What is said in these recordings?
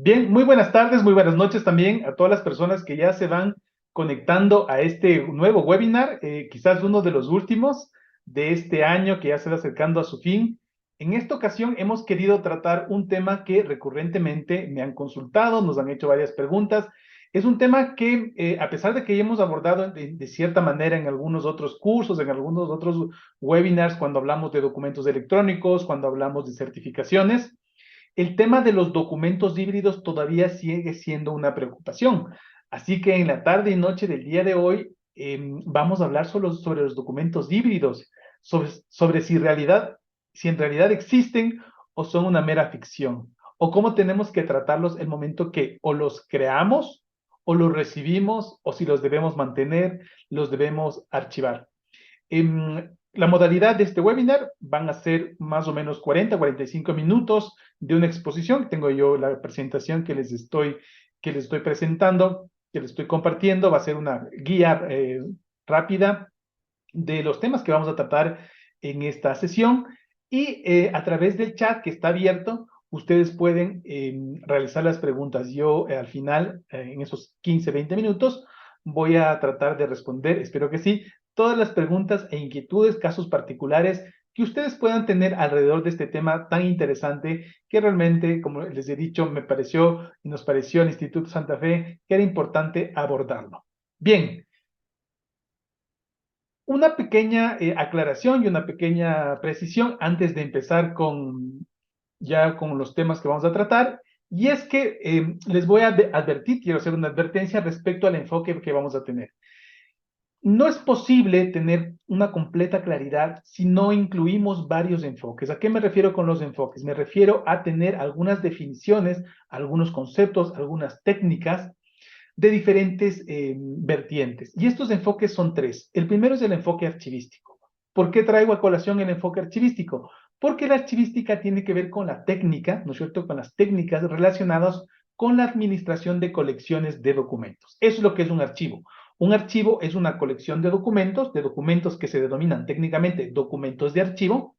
Bien, muy buenas tardes, muy buenas noches también a todas las personas que ya se van conectando a este nuevo webinar, quizás uno de los últimos de este año que ya se va acercando a su fin. En esta ocasión hemos querido tratar un tema que recurrentemente me han consultado, nos han hecho varias preguntas. Es un tema que, a pesar de que ya hemos abordado de cierta manera en algunos otros cursos, en algunos otros webinars, cuando hablamos de documentos electrónicos, cuando hablamos de certificaciones, el tema de los documentos híbridos todavía sigue siendo una preocupación. Así que en la tarde y noche del día de hoy vamos a hablar sobre los documentos híbridos, sobre si en realidad existen o son una mera ficción, o cómo tenemos que tratarlos el momento que o los creamos o los recibimos, o si los debemos mantener, los debemos archivar. La modalidad de este webinar van a ser más o menos 40, 45 minutos de una exposición. Tengo yo la presentación que les estoy presentando, que les estoy compartiendo. Va a ser una guía rápida de los temas que vamos a tratar en esta sesión. Y a través del chat que está abierto, ustedes pueden realizar las preguntas. Yo al final, en esos 15, 20 minutos, voy a tratar de responder, espero que sí, todas las preguntas e inquietudes, casos particulares que ustedes puedan tener alrededor de este tema tan interesante que realmente, como les he dicho, me pareció y nos pareció al Instituto Santa Fe que era importante abordarlo. Bien, una pequeña aclaración y una pequeña precisión antes de empezar con los temas que vamos a tratar, y es que les voy a advertir, quiero hacer una advertencia respecto al enfoque que vamos a tener. No es posible tener una completa claridad si no incluimos varios enfoques. ¿A qué me refiero con los enfoques? Me refiero a tener algunas definiciones, algunos conceptos, algunas técnicas de diferentes vertientes. Y estos enfoques son tres. El primero es el enfoque archivístico. ¿Por qué traigo a colación el enfoque archivístico? Porque la archivística tiene que ver con la técnica, ¿no es cierto?, con las técnicas relacionadas con la administración de colecciones de documentos. Eso es lo que es un archivo. Un archivo es una colección de documentos que se denominan técnicamente documentos de archivo,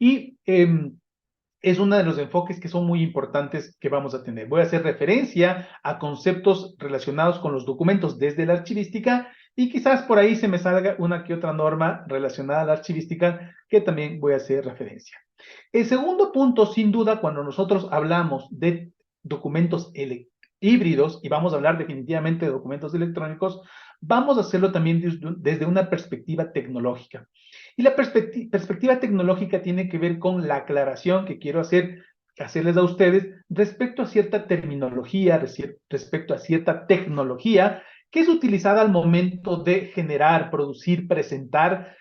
y es uno de los enfoques que son muy importantes que vamos a tener. Voy a hacer referencia a conceptos relacionados con los documentos desde la archivística, y quizás por ahí se me salga una que otra norma relacionada a la archivística que también voy a hacer referencia. El segundo punto, sin duda, cuando nosotros hablamos de documentos híbridos, y vamos a hablar definitivamente de documentos electrónicos, vamos a hacerlo también desde una perspectiva tecnológica. Y la perspectiva tecnológica tiene que ver con la aclaración que quiero hacerles a ustedes respecto a cierta terminología, respecto a cierta tecnología que es utilizada al momento de generar, producir, presentar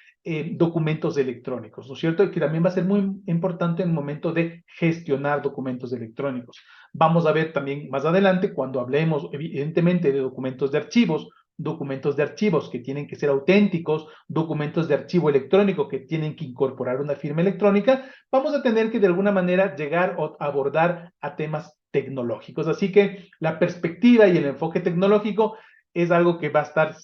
documentos electrónicos, ¿no es cierto? Y que también va a ser muy importante en el momento de gestionar documentos electrónicos. Vamos a ver también más adelante, cuando hablemos evidentemente de documentos de archivos que tienen que ser auténticos, documentos de archivo electrónico que tienen que incorporar una firma electrónica, vamos a tener que de alguna manera llegar o abordar a temas tecnológicos. Así que la perspectiva y el enfoque tecnológico es algo que va a estar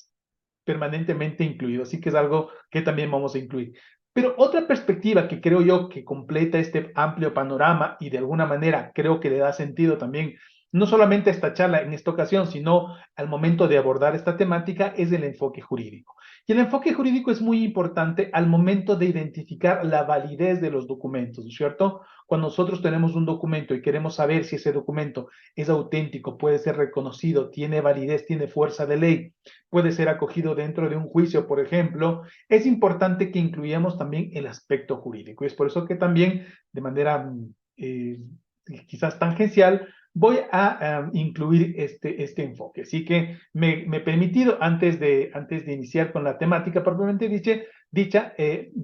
permanentemente incluido, así que es algo que también vamos a incluir. Pero otra perspectiva que creo yo que completa este amplio panorama y de alguna manera creo que le da sentido también, no solamente a esta charla en esta ocasión, sino al momento de abordar esta temática, es el enfoque jurídico. Y el enfoque jurídico es muy importante al momento de identificar la validez de los documentos, ¿no es cierto? Cuando nosotros tenemos un documento y queremos saber si ese documento es auténtico, puede ser reconocido, tiene validez, tiene fuerza de ley, puede ser acogido dentro de un juicio, por ejemplo, es importante que incluyamos también el aspecto jurídico. Y es por eso que también, de manera eh, quizás tangencial, voy a incluir este enfoque. Así que me he permitido, antes de iniciar con la temática propiamente dicha,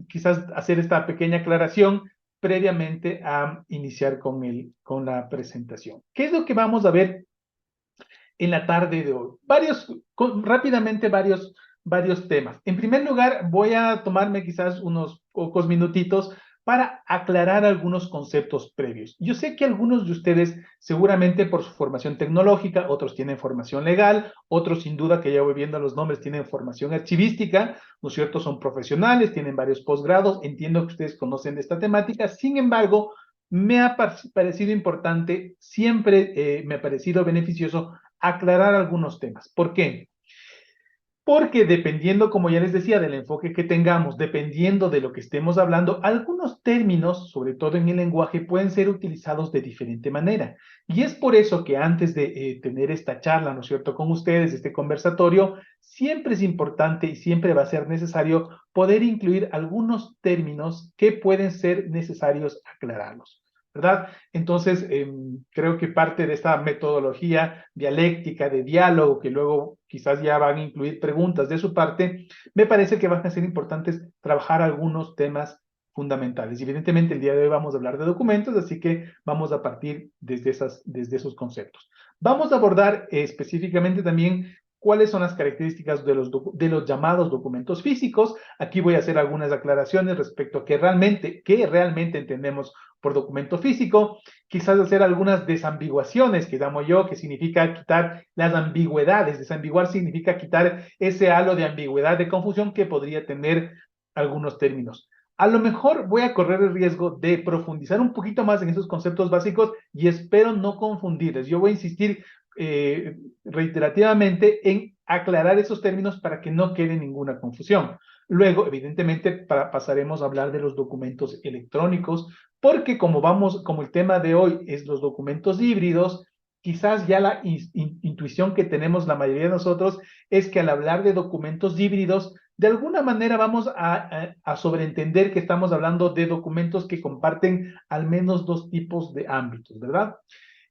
quizás hacer esta pequeña aclaración previamente a iniciar con la presentación. ¿Qué es lo que vamos a ver en la tarde de hoy? Rápidamente varios temas. En primer lugar, voy a tomarme quizás unos pocos minutitos para aclarar algunos conceptos previos. Yo sé que algunos de ustedes, seguramente por su formación tecnológica, otros tienen formación legal, otros sin duda que ya voy viendo los nombres, tienen formación archivística, ¿no es cierto? Son profesionales, tienen varios posgrados, entiendo que ustedes conocen de esta temática. Sin embargo, me ha parecido importante, siempre me ha parecido beneficioso aclarar algunos temas. ¿Por qué? Porque dependiendo, como ya les decía, del enfoque que tengamos, dependiendo de lo que estemos hablando, algunos términos, sobre todo en el lenguaje, pueden ser utilizados de diferente manera. Y es por eso que antes de tener esta charla, ¿no es cierto?, con ustedes, este conversatorio, siempre es importante y siempre va a ser necesario poder incluir algunos términos que pueden ser necesarios aclararlos. ¿Verdad? Entonces, creo que parte de esta metodología dialéctica de diálogo, que luego quizás ya van a incluir preguntas de su parte, me parece que van a ser importantes trabajar algunos temas fundamentales. Y evidentemente, el día de hoy vamos a hablar de documentos, así que vamos a partir desde esos conceptos. Vamos a abordar específicamente también cuáles son las características de los llamados documentos físicos. Aquí voy a hacer algunas aclaraciones respecto a qué realmente entendemos por documento físico, quizás hacer algunas desambiguaciones que llamo yo, que significa quitar las ambigüedades. Desambiguar significa quitar ese halo de ambigüedad, de confusión que podría tener algunos términos. A lo mejor voy a correr el riesgo de profundizar un poquito más en esos conceptos básicos y espero no confundirles. Yo voy a insistir reiterativamente en aclarar esos términos para que no quede ninguna confusión. Luego, evidentemente, pasaremos a hablar de los documentos electrónicos, porque como el tema de hoy es los documentos híbridos, quizás ya la intuición que tenemos la mayoría de nosotros es que al hablar de documentos híbridos, de alguna manera vamos a sobreentender que estamos hablando de documentos que comparten al menos dos tipos de ámbitos, ¿verdad?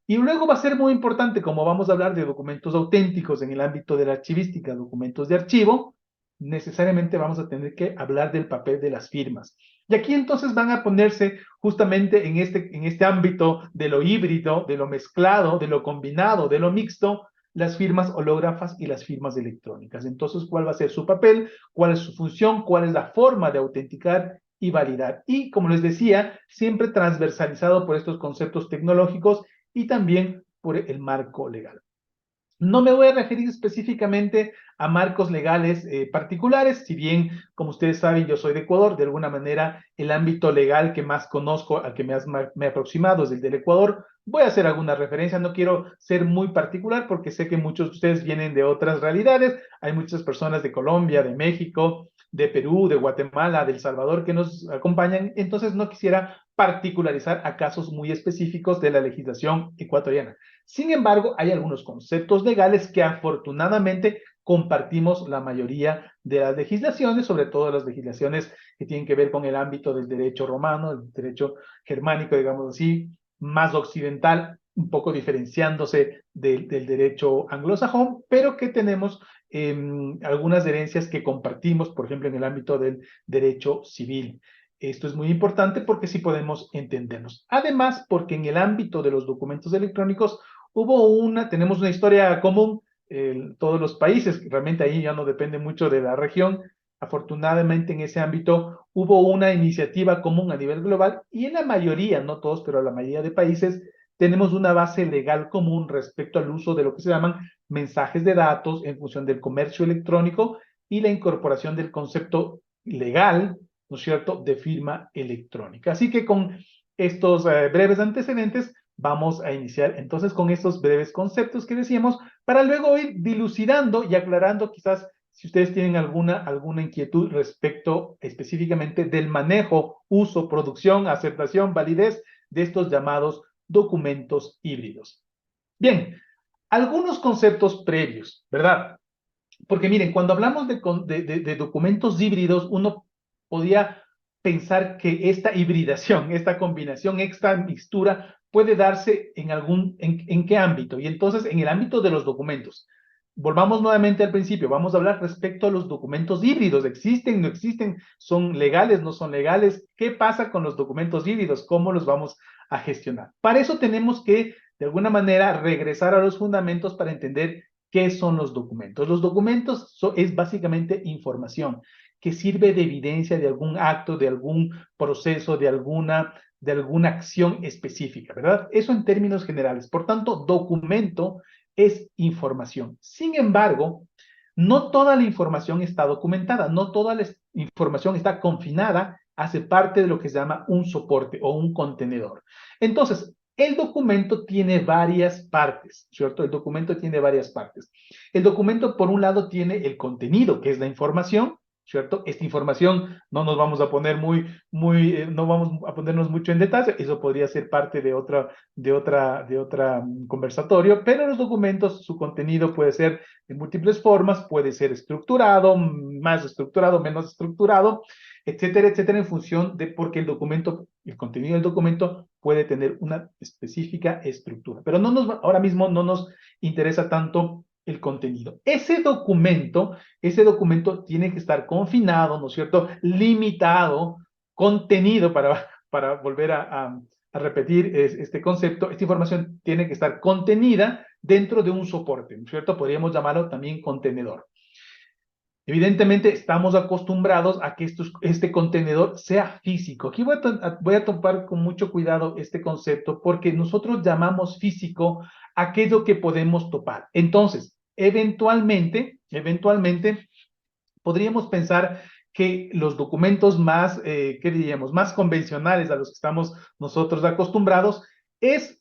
Y luego va a ser muy importante, como vamos a hablar de documentos auténticos en el ámbito de la archivística, documentos de archivo, necesariamente vamos a tener que hablar del papel de las firmas. Y aquí entonces van a ponerse justamente en este ámbito de lo híbrido, de lo mezclado, de lo combinado, de lo mixto, las firmas hológrafas y las firmas electrónicas. Entonces, ¿cuál va a ser su papel? ¿Cuál es su función? ¿Cuál es la forma de autenticar y validar? Y como les decía, siempre transversalizado por estos conceptos tecnológicos y también por el marco legal. No me voy a referir específicamente a marcos legales particulares, si bien, como ustedes saben, yo soy de Ecuador, de alguna manera el ámbito legal que más conozco, al que me he aproximado es el del Ecuador. Voy a hacer alguna referencia, no quiero ser muy particular porque sé que muchos de ustedes vienen de otras realidades, hay muchas personas de Colombia, de México, de Perú, de Guatemala, de El Salvador que nos acompañan, entonces no quisiera particularizar a casos muy específicos de la legislación ecuatoriana. Sin embargo, hay algunos conceptos legales que afortunadamente compartimos la mayoría de las legislaciones, sobre todo las legislaciones que tienen que ver con el ámbito del derecho romano, el derecho germánico, digamos así, más occidental, un poco diferenciándose del derecho anglosajón, pero que tenemos algunas herencias que compartimos, por ejemplo, en el ámbito del derecho civil. Esto es muy importante porque sí podemos entendernos. Además, porque en el ámbito de los documentos electrónicos tenemos una historia común, todos los países, realmente ahí ya no depende mucho de la región. Afortunadamente en ese ámbito hubo una iniciativa común a nivel global y en la mayoría, no todos, pero la mayoría de países, tenemos una base legal común respecto al uso de lo que se llaman mensajes de datos en función del comercio electrónico y la incorporación del concepto legal, ¿no es cierto?, de firma electrónica. Así que con estos breves antecedentes, vamos a iniciar entonces con estos breves conceptos que decíamos, para luego ir dilucidando y aclarando quizás si ustedes tienen alguna inquietud respecto específicamente del manejo, uso, producción, aceptación, validez de estos llamados documentos híbridos. Bien, algunos conceptos previos, ¿verdad? Porque miren, cuando hablamos de documentos híbridos, uno podía pensar que esta hibridación, esta combinación, esta mixtura puede darse en qué ámbito. Y entonces, en el ámbito de los documentos. Volvamos nuevamente al principio, vamos a hablar respecto a los documentos híbridos. ¿Existen, no existen? ¿Son legales, no son legales? ¿Qué pasa con los documentos híbridos? ¿Cómo los vamos a gestionar? Para eso tenemos que, de alguna manera, regresar a los fundamentos para entender ¿qué son los documentos? Los documentos es básicamente información que sirve de evidencia de algún acto, de algún proceso, de alguna acción específica, ¿verdad? Eso en términos generales. Por tanto, documento es información. Sin embargo, no toda la información está documentada, no toda la información está confinada hace parte de lo que se llama un soporte o un contenedor. Entonces, el documento tiene varias partes, ¿cierto? El documento tiene varias partes. El documento, por un lado, tiene el contenido, que es la información, ¿cierto? Esta información no nos vamos a poner no vamos a ponernos mucho en detalle, eso podría ser parte de otra conversatorio, pero los documentos, su contenido puede ser de múltiples formas, puede ser estructurado, más estructurado, menos estructurado, etcétera, etcétera, en función de porque el contenido del documento puede tener una específica estructura. Pero ahora mismo no nos interesa tanto el contenido. Ese documento tiene que estar confinado, ¿no es cierto? Limitado, contenido, para volver a repetir este concepto, esta información tiene que estar contenida dentro de un soporte, ¿no es cierto? Podríamos llamarlo también contenedor. Evidentemente estamos acostumbrados a que este contenedor sea físico. Aquí voy a topar con mucho cuidado este concepto porque nosotros llamamos físico aquello que podemos topar. Entonces, eventualmente podríamos pensar que los documentos más, ¿qué diríamos?, más convencionales a los que estamos nosotros acostumbrados es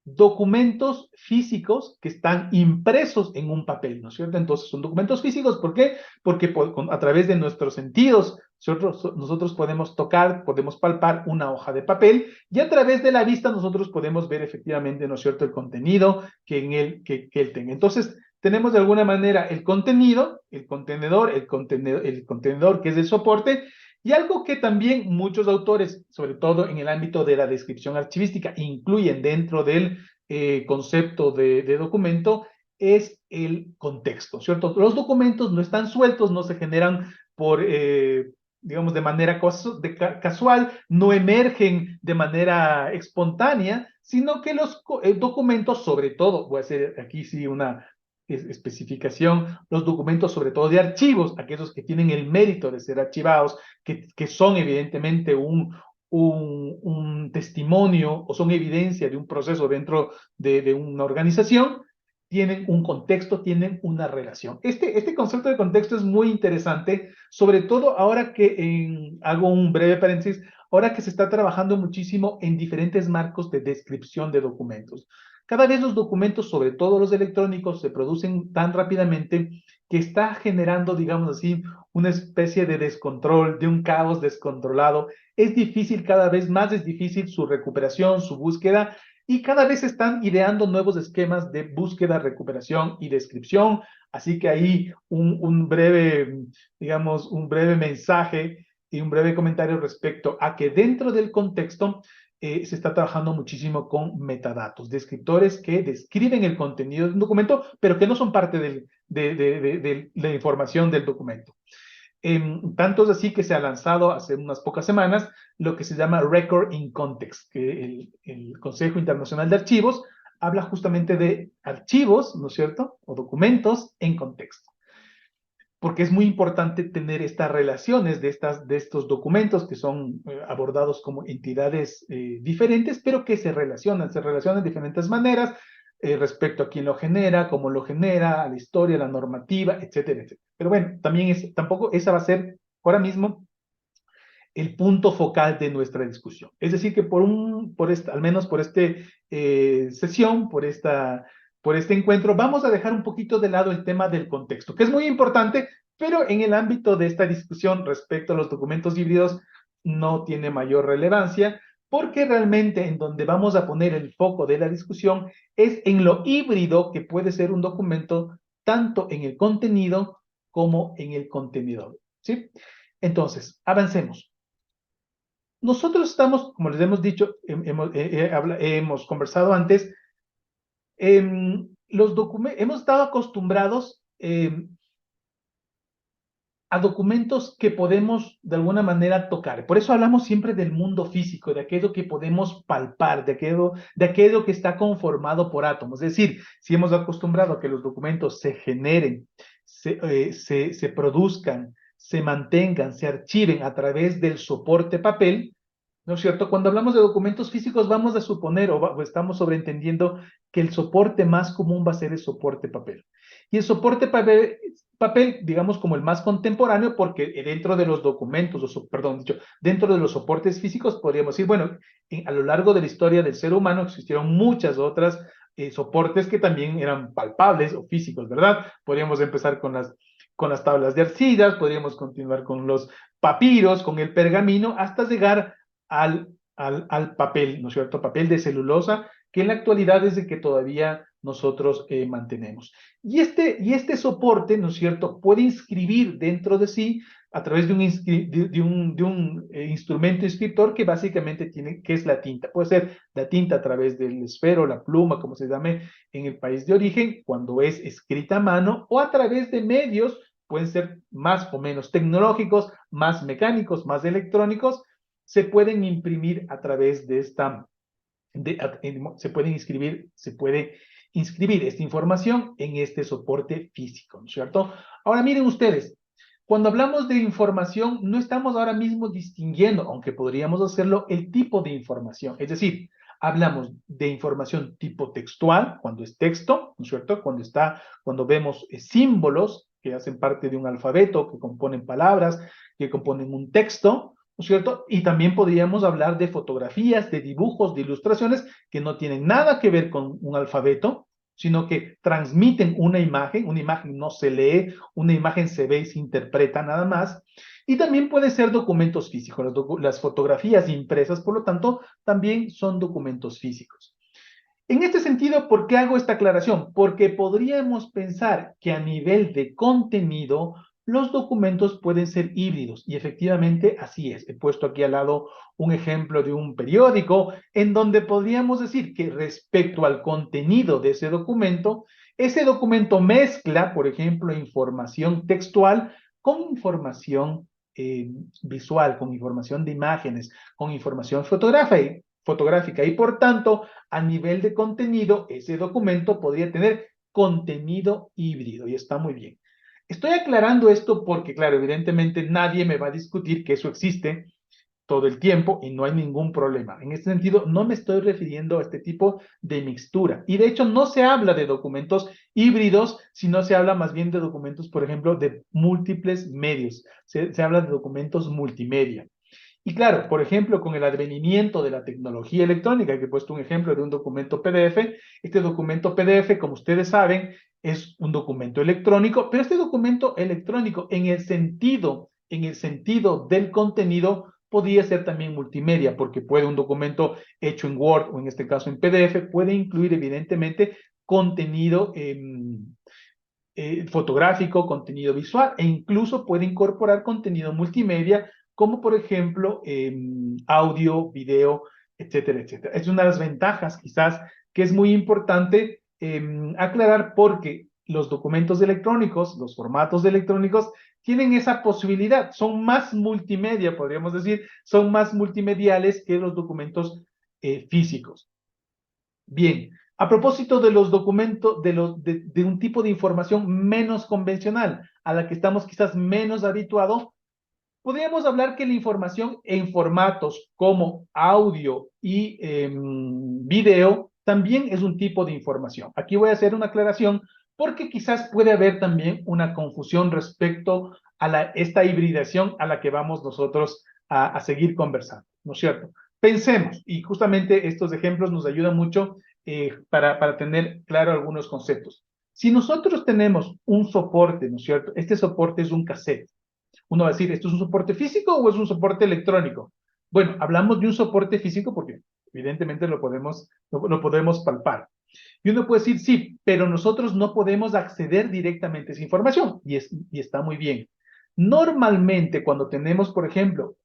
documentos físicos que están impresos en un papel, ¿no es cierto? Entonces son documentos físicos, ¿por qué? Porque a través de nuestros sentidos nosotros podemos tocar, podemos palpar una hoja de papel y a través de la vista nosotros podemos ver efectivamente, ¿no es cierto?, el contenido que él tenga. Entonces, tenemos de alguna manera el contenido, el contenedor que es el soporte, y algo que también muchos autores, sobre todo en el ámbito de la descripción archivística, incluyen dentro del concepto de documento, es el contexto, ¿cierto? Los documentos no están sueltos, no se generan digamos, de manera casual, no emergen de manera espontánea, sino que los documentos, sobre todo, voy a hacer aquí sí una especificación, los documentos sobre todo de archivos, aquellos que tienen el mérito de ser archivados, que son evidentemente un testimonio o son evidencia de un proceso dentro de una organización, tienen un contexto, tienen una relación. Este concepto de contexto es muy interesante, sobre todo ahora hago un breve paréntesis, ahora que se está trabajando muchísimo en diferentes marcos de descripción de documentos. Cada vez los documentos, sobre todo los electrónicos, se producen tan rápidamente que está generando, digamos así, una especie de descontrol, de un caos descontrolado. Es difícil, cada vez más es difícil su recuperación, su búsqueda, y cada vez están ideando nuevos esquemas de búsqueda, recuperación y descripción. Así que ahí digamos, un breve mensaje y un breve comentario respecto a que dentro del contexto se está trabajando muchísimo con metadatos, descriptores que describen el contenido de un documento, pero que no son parte de la información del documento. Tanto es así que se ha lanzado hace unas pocas semanas lo que se llama Record in Context, que el Consejo Internacional de Archivos habla justamente de archivos, ¿no es cierto?, o documentos en contexto, porque es muy importante tener estas relaciones de estos documentos que son abordados como entidades diferentes, pero que se relacionan de diferentes maneras respecto a quién lo genera, cómo lo genera, a la historia, a la normativa, etcétera, etcétera. Pero bueno, tampoco esa va a ser ahora mismo el punto focal de nuestra discusión. Es decir, que al menos por esta sesión, por este encuentro, vamos a dejar un poquito de lado el tema del contexto, que es muy importante, pero en el ámbito de esta discusión respecto a los documentos híbridos no tiene mayor relevancia, porque realmente en donde vamos a poner el foco de la discusión es en lo híbrido que puede ser un documento, tanto en el contenido como en el contenedor, ¿sí? Entonces, avancemos. Nosotros estamos, como les hemos dicho, hemos conversado antes, hemos estado acostumbrados a documentos que podemos de alguna manera tocar. Por eso hablamos siempre del mundo físico, de aquello que podemos palpar, de aquello que está conformado por átomos. Es decir, si hemos acostumbrado a que los documentos se generen, se produzcan, se mantengan, se archiven a través del soporte papel, ¿no es cierto? Cuando hablamos de documentos físicos, vamos a suponer o estamos sobreentendiendo que el soporte más común va a ser el soporte papel. Y el soporte papel, digamos, como el más contemporáneo, porque dentro de los documentos, perdón, dicho, dentro de los soportes físicos, podríamos decir, bueno, a lo largo de la historia del ser humano existieron muchas otras soportes que también eran palpables o físicos, ¿verdad? Podríamos empezar con las tablas de arcillas, podríamos continuar con los papiros, con el pergamino, hasta llegar al papel, ¿no es cierto? Papel de celulosa, que en la actualidad es el que todavía nosotros mantenemos. Y este soporte, ¿no es cierto?, puede inscribir dentro de sí a través de un instrumento inscriptor que básicamente tiene, que es la tinta. Puede ser la tinta a través del esfero, la pluma, como se llame en el país de origen, cuando es escrita a mano, o a través de medios, pueden ser más o menos tecnológicos, más mecánicos, más electrónicos, se pueden imprimir a través de se puede inscribir esta información en este soporte físico, ¿no es cierto? Ahora miren ustedes, cuando hablamos de información, no estamos ahora mismo distinguiendo, aunque podríamos hacerlo, el tipo de información. Es decir, hablamos de información tipo textual, cuando es texto, ¿no es cierto? Cuando vemos símbolos que hacen parte de un alfabeto, que componen palabras, que componen un texto, ¿no es cierto? Y también podríamos hablar de fotografías, de dibujos, de ilustraciones que no tienen nada que ver con un alfabeto, sino que transmiten una imagen no se lee, una imagen se ve y se interpreta nada más. Y también puede ser documentos físicos. Las fotografías impresas, por lo tanto, también son documentos físicos. En este sentido, ¿por qué hago esta aclaración? Porque podríamos pensar que a nivel de contenido, los documentos pueden ser híbridos, y efectivamente así es. He puesto aquí al lado un ejemplo de un periódico en donde podríamos decir que respecto al contenido de ese documento mezcla, por ejemplo, información textual con información visual, con información de imágenes, con información fotográfica, y por tanto, a nivel de contenido, ese documento podría tener contenido híbrido, y está muy bien. Estoy aclarando esto porque, claro, evidentemente nadie me va a discutir que eso existe todo el tiempo y no hay ningún problema. En este sentido, no me estoy refiriendo a este tipo de mixtura. Y de hecho, no se habla de documentos híbridos, sino se habla más bien de documentos, por ejemplo, de múltiples medios. Se habla de documentos multimedia. Y claro, por ejemplo, con el advenimiento de la tecnología electrónica, que he puesto un ejemplo de un documento PDF, este documento PDF, como ustedes saben, es un documento electrónico, pero este documento electrónico en el sentido del contenido podría ser también multimedia, porque puede un documento hecho en Word o en este caso en PDF, puede incluir evidentemente contenido fotográfico, contenido visual, e incluso puede incorporar contenido multimedia, como por ejemplo audio, video, etcétera, etcétera. Es una de las ventajas quizás que es muy importante aclarar, porque los documentos electrónicos, los formatos electrónicos, tienen esa posibilidad, son más multimedia, podríamos decir, son más multimediales que los documentos físicos. Bien, a propósito de los documentos, de un tipo de información menos convencional, a la que estamos quizás menos habituados, podríamos hablar que la información en formatos como audio y video también es un tipo de información. Aquí voy a hacer una aclaración porque quizás puede haber también una confusión respecto a esta hibridación a la que vamos nosotros a seguir conversando, ¿no es cierto? Pensemos, y justamente estos ejemplos nos ayudan mucho para tener claro algunos conceptos. Si nosotros tenemos un soporte, ¿no es cierto? Este soporte es un cassette. Uno va a decir, ¿esto es un soporte físico o es un soporte electrónico? Bueno, hablamos de un soporte físico porque evidentemente lo podemos palpar. Y uno puede decir, sí, pero nosotros no podemos acceder directamente a esa información, y está muy bien. Normalmente, cuando tenemos, por ejemplo,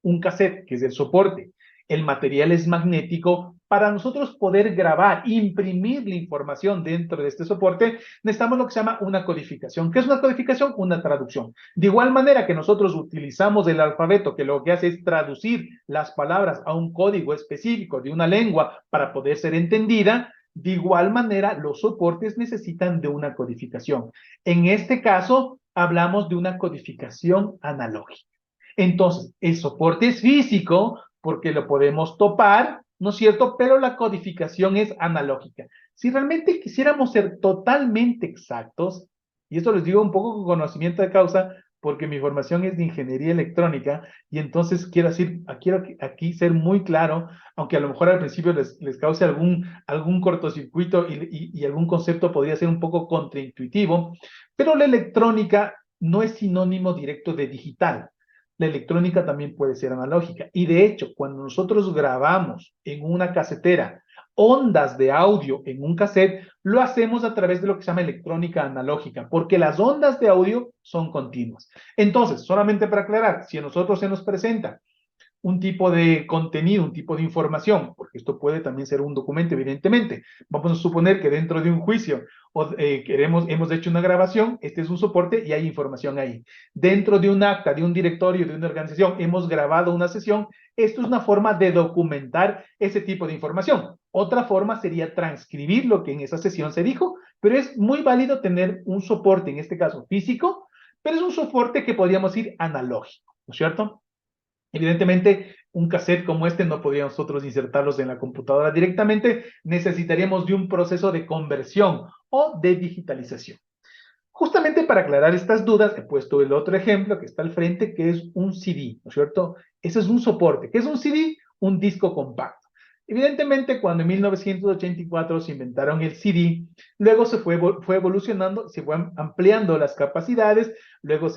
un cassette, que es el soporte, el material es magnético, para nosotros poder grabar, imprimir la información dentro de este soporte, necesitamos lo que se llama una codificación. ¿Qué es una codificación? Una traducción. De igual manera que nosotros utilizamos el alfabeto, que lo que hace es traducir las palabras a un código específico de una lengua para poder ser entendida, de igual manera los soportes necesitan de una codificación. En este caso, hablamos de una codificación analógica. Entonces, el soporte es físico porque lo podemos topar, ¿no es cierto? Pero la codificación es analógica. Si realmente quisiéramos ser totalmente exactos, y esto les digo un poco con conocimiento de causa, porque mi formación es de ingeniería electrónica, y entonces quiero aquí ser muy claro, aunque a lo mejor al principio les cause algún cortocircuito y algún concepto podría ser un poco contraintuitivo, pero la electrónica no es sinónimo directo de digital. La electrónica también puede ser analógica. Y de hecho, cuando nosotros grabamos en una casetera ondas de audio en un cassette, lo hacemos a través de lo que se llama electrónica analógica, porque las ondas de audio son continuas. Entonces, solamente para aclarar, si a nosotros se nos presenta un tipo de contenido, un tipo de información, porque esto puede también ser un documento, evidentemente. Vamos a suponer que dentro de un juicio hemos hecho una grabación, este es un soporte y hay información ahí. Dentro de un acta, de un directorio, de una organización, hemos grabado una sesión, esto es una forma de documentar ese tipo de información. Otra forma sería transcribir lo que en esa sesión se dijo, pero es muy válido tener un soporte, en este caso físico, pero es un soporte que podríamos ir analógico, ¿no es cierto? Evidentemente, un cassette como este no podríamos nosotros insertarlos en la computadora directamente, necesitaríamos de un proceso de conversión o de digitalización. Justamente para aclarar estas dudas, he puesto el otro ejemplo que está al frente, que es un CD, ¿no es cierto? Ese es un soporte. ¿Qué es un CD? Un disco compacto. Evidentemente, cuando en 1984 se inventaron el CD, luego fue evolucionando, se fue ampliando las capacidades, luego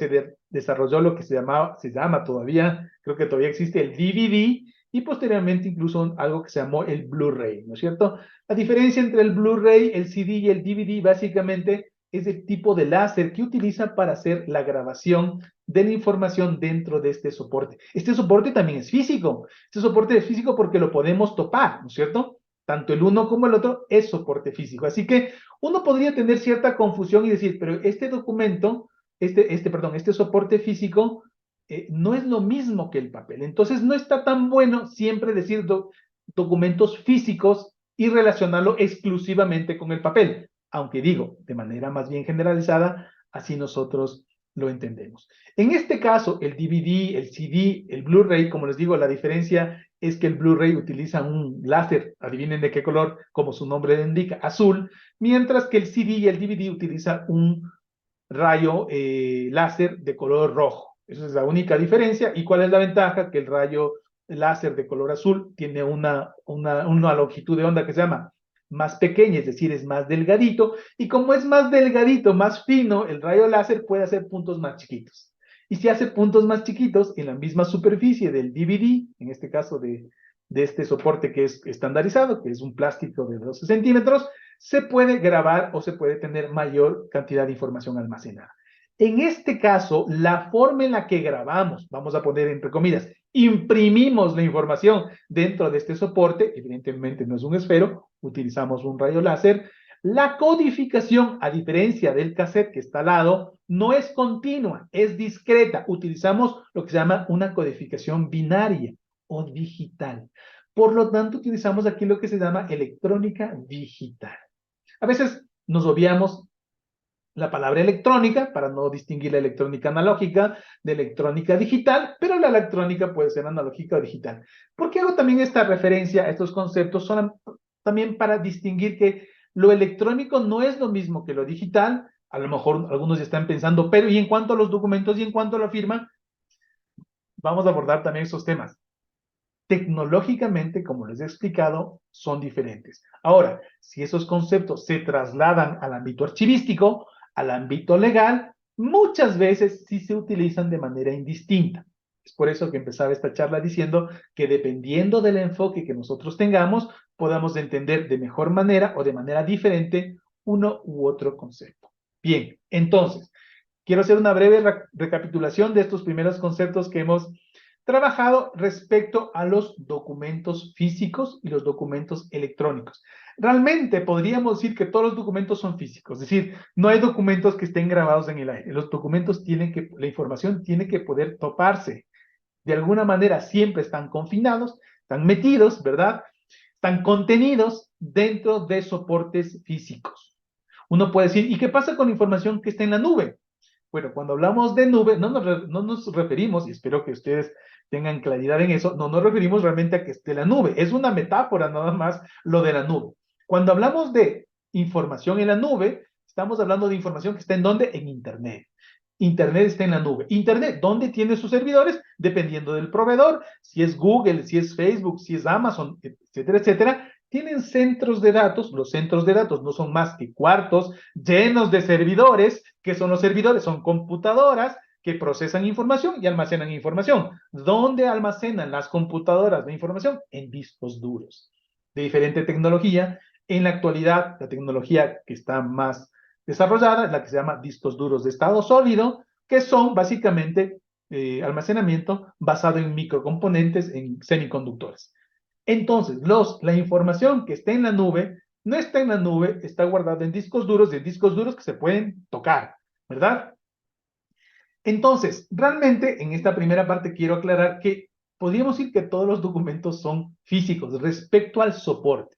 desarrolló lo que se llama todavía, creo que todavía existe el DVD, y posteriormente incluso algo que se llamó el Blu-ray, ¿no es cierto? La diferencia entre el Blu-ray, el CD y el DVD básicamente es el tipo de láser que utiliza para hacer la grabación de la información dentro de este soporte. Este soporte también es físico. Este soporte es físico porque lo podemos topar, ¿no es cierto? Tanto el uno como el otro es soporte físico. Así que uno podría tener cierta confusión y decir, pero este documento, este soporte físico no es lo mismo que el papel. Entonces no está tan bueno siempre decir documentos físicos y relacionarlo exclusivamente con el papel, aunque digo, de manera más bien generalizada, así nosotros lo entendemos. En este caso, el DVD, el CD, el Blu-ray, como les digo, la diferencia es que el Blu-ray utiliza un láser, adivinen de qué color, como su nombre le indica, azul, mientras que el CD y el DVD utiliza un rayo láser de color rojo. Esa es la única diferencia. ¿Y cuál es la ventaja? Que el rayo láser de color azul tiene una longitud de onda que se llama más pequeña, es decir, es más delgadito, y como es más delgadito, más fino, el rayo láser puede hacer puntos más chiquitos. Y si hace puntos más chiquitos en la misma superficie del DVD, en este caso de este soporte que es estandarizado, que es un plástico de 12 centímetros, se puede grabar o se puede tener mayor cantidad de información almacenada. En este caso, la forma en la que grabamos, vamos a poner entre comillas, imprimimos la información dentro de este soporte, evidentemente no es un esfero, utilizamos un rayo láser. La codificación, a diferencia del cassette que está al lado, no es continua, es discreta. Utilizamos lo que se llama una codificación binaria o digital. Por lo tanto, utilizamos aquí lo que se llama electrónica digital. A veces nos obviamos la palabra electrónica para no distinguir la electrónica analógica de electrónica digital, pero la electrónica puede ser analógica o digital. ¿Por qué hago también esta referencia a estos conceptos? Son también para distinguir que lo electrónico no es lo mismo que lo digital. A lo mejor algunos ya están pensando, pero ¿y en cuanto a los documentos y en cuanto a la firma? Vamos a abordar también esos temas. Tecnológicamente, como les he explicado, son diferentes. Ahora, si esos conceptos se trasladan al ámbito archivístico, al ámbito legal, muchas veces sí se utilizan de manera indistinta. Es por eso que empezaba esta charla diciendo que dependiendo del enfoque que nosotros tengamos, podamos entender de mejor manera o de manera diferente uno u otro concepto. Bien, entonces, quiero hacer una breve recapitulación de estos primeros conceptos que hemos trabajado respecto a los documentos físicos y los documentos electrónicos. Realmente podríamos decir que todos los documentos son físicos, es decir, no hay documentos que estén grabados en el aire. Los documentos la información tiene que poder toparse. De alguna manera siempre están confinados, están metidos, ¿verdad? Están contenidos dentro de soportes físicos. Uno puede decir, ¿y qué pasa con la información que está en la nube? Bueno, cuando hablamos de nube, no nos referimos, y espero que ustedes tengan claridad en eso, no nos referimos realmente a que esté la nube. Es una metáfora nada más lo de la nube. Cuando hablamos de información en la nube, estamos hablando de información que está en ¿dónde? En Internet. Internet está en la nube. Internet, ¿dónde tiene sus servidores? Dependiendo del proveedor, si es Google, si es Facebook, si es Amazon, etcétera, etcétera, tienen centros de datos. Los centros de datos no son más que cuartos llenos de servidores. ¿Qué son los servidores? Son computadoras que procesan información y almacenan información. ¿Dónde almacenan las computadoras de información? En discos duros de diferente tecnología. En la actualidad, la tecnología que está más desarrollada es la que se llama discos duros de estado sólido, que son básicamente almacenamiento basado en microcomponentes, en semiconductores. Entonces, la información que está en la nube no está en la nube, está guardada en discos duros, y en discos duros que se pueden tocar, ¿verdad? Entonces, realmente en esta primera parte quiero aclarar que podríamos decir que todos los documentos son físicos respecto al soporte.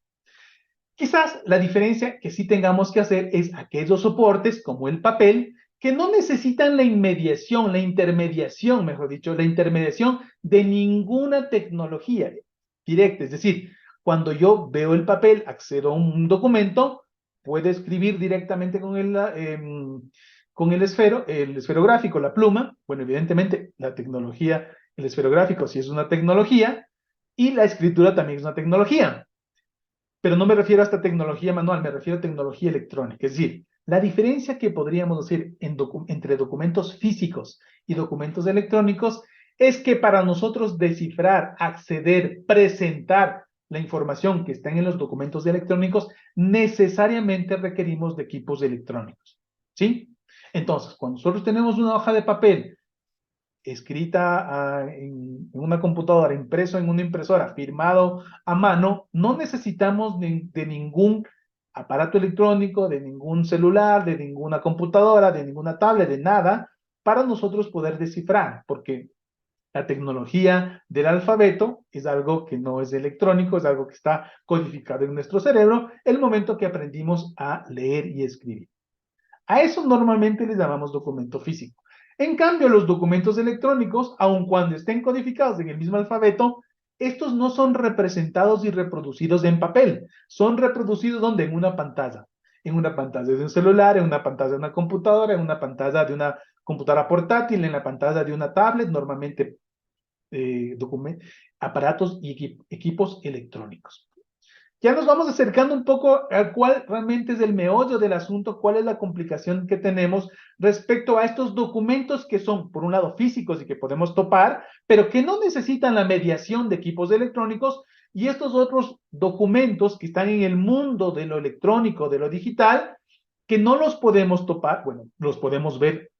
Quizás la diferencia que sí tengamos que hacer es aquellos soportes como el papel que no necesitan la inmediación, la intermediación, mejor dicho, la intermediación de ninguna tecnología directa. Es decir, cuando yo veo el papel, accedo a un documento, puedo escribir directamente con el esferográfico, la pluma. Bueno, evidentemente la tecnología, el esferográfico sí es una tecnología y la escritura también es una tecnología. Pero no me refiero a esta tecnología manual, me refiero a tecnología electrónica. Es decir, la diferencia que podríamos decir entre documentos físicos y documentos electrónicos es que para nosotros descifrar, acceder, presentar la información que está en los documentos electrónicos, necesariamente requerimos de equipos electrónicos. ¿Sí? Entonces, cuando nosotros tenemos una hoja de papel escrita en una computadora, impreso en una impresora, firmado a mano, no necesitamos de ningún aparato electrónico, de ningún celular, de ninguna computadora, de ninguna tablet, de nada, para nosotros poder descifrar, porque la tecnología del alfabeto es algo que no es electrónico, es algo que está codificado en nuestro cerebro el momento que aprendimos a leer y escribir. A eso normalmente les llamamos documento físico. En cambio, los documentos electrónicos, aun cuando estén codificados en el mismo alfabeto, estos no son representados y reproducidos en papel, son reproducidos ¿dónde? En una pantalla de un celular, en una pantalla de una computadora, en una pantalla de una computadora portátil, en la pantalla de una tablet, normalmente aparatos y equipos electrónicos. Ya nos vamos acercando un poco a cuál realmente es el meollo del asunto, cuál es la complicación que tenemos respecto a estos documentos que son, por un lado, físicos y que podemos topar, pero que no necesitan la mediación de equipos electrónicos, y estos otros documentos que están en el mundo de lo electrónico, de lo digital, que no los podemos topar, bueno, los podemos ver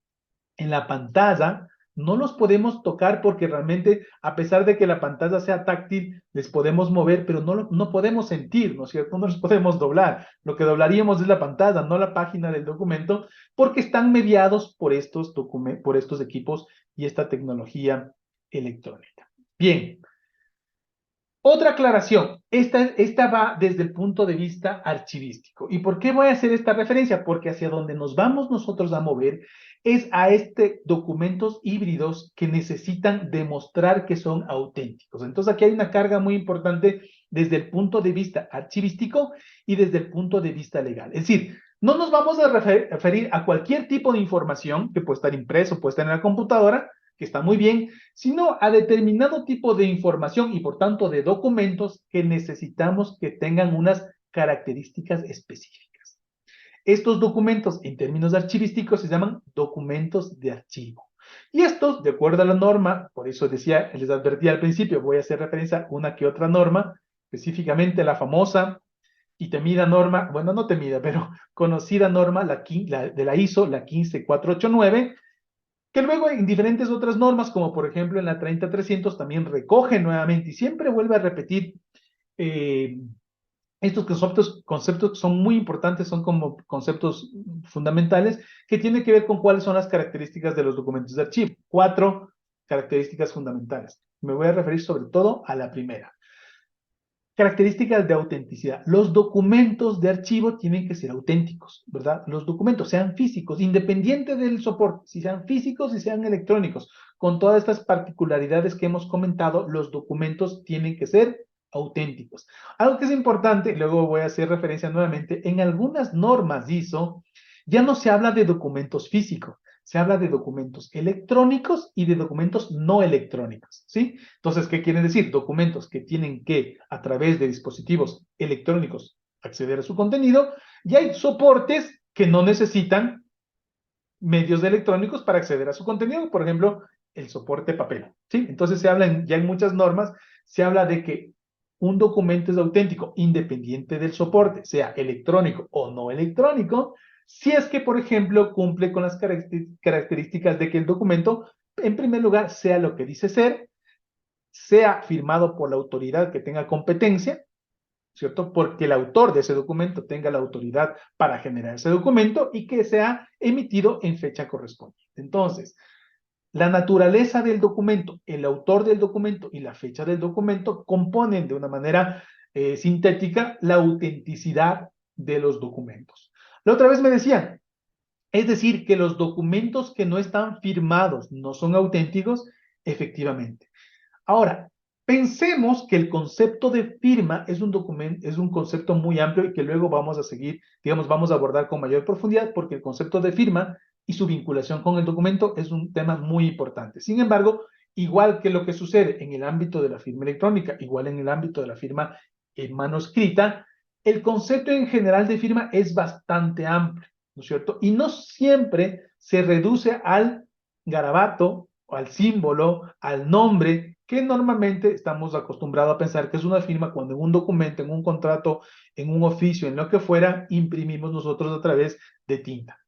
en la pantalla, no los podemos tocar porque realmente, a pesar de que la pantalla sea táctil, les podemos mover, pero no podemos sentir, ¿no es cierto? No los podemos doblar. Lo que doblaríamos es la pantalla, no la página del documento, porque están mediados por estos equipos y esta tecnología electrónica. Bien. Otra aclaración, esta va desde el punto de vista archivístico. ¿Y por qué voy a hacer esta referencia? Porque hacia donde nos vamos nosotros a mover es a documentos híbridos que necesitan demostrar que son auténticos. Entonces aquí hay una carga muy importante desde el punto de vista archivístico y desde el punto de vista legal. Es decir, no nos vamos a referir a cualquier tipo de información que puede estar impreso, puede estar en la computadora, que está muy bien, sino a determinado tipo de información y por tanto de documentos que necesitamos que tengan unas características específicas. Estos documentos en términos archivísticos se llaman documentos de archivo. Y estos, de acuerdo a la norma, por eso decía, les advertí al principio, voy a hacer referencia a una que otra norma, específicamente la famosa y temida norma, bueno, no temida, pero conocida norma de la ISO, la 15489, que luego en diferentes otras normas, como por ejemplo en la 30300, también recoge nuevamente y siempre vuelve a repetir eh, estos conceptos que son muy importantes, son como conceptos fundamentales que tienen que ver con cuáles son las características de los documentos de archivo. 4 características fundamentales. Me voy a referir sobre todo a la primera. Características de autenticidad. Los documentos de archivo tienen que ser auténticos, ¿verdad? Los documentos sean físicos, independiente del soporte, si sean físicos y sean electrónicos, con todas estas particularidades que hemos comentado, los documentos tienen que ser auténticos. Algo que es importante, luego voy a hacer referencia nuevamente, en algunas normas ISO ya no se habla de documentos físicos, se habla de documentos electrónicos y de documentos no electrónicos, ¿sí? Entonces, ¿qué quiere decir? Documentos que tienen que, a través de dispositivos electrónicos, acceder a su contenido, y hay soportes que no necesitan medios electrónicos para acceder a su contenido, por ejemplo, el soporte papel, ¿sí? Entonces se habla, ya en muchas normas, se habla de que un documento es auténtico independiente del soporte, sea electrónico o no electrónico, si es que, por ejemplo, cumple con las características de que el documento, en primer lugar, sea lo que dice ser, sea firmado por la autoridad que tenga competencia, ¿cierto? Porque el autor de ese documento tenga la autoridad para generar ese documento y que sea emitido en fecha correspondiente. Entonces, la naturaleza del documento, el autor del documento y la fecha del documento componen de una manera sintética la autenticidad de los documentos. La otra vez me decían, es decir, que los documentos que no están firmados no son auténticos, efectivamente. Ahora, pensemos que el concepto de firma es un documento, es un concepto muy amplio y que luego vamos a seguir, digamos, vamos a abordar con mayor profundidad porque el concepto de firma y su vinculación con el documento es un tema muy importante. Sin embargo, igual que lo que sucede en el ámbito de la firma electrónica, igual en el ámbito de la firma manuscrita, el concepto en general de firma es bastante amplio, ¿no es cierto? Y no siempre se reduce al garabato, o al símbolo, al nombre, que normalmente estamos acostumbrados a pensar que es una firma cuando en un documento, en un contrato, en un oficio, en lo que fuera, imprimimos nosotros a través de tinta.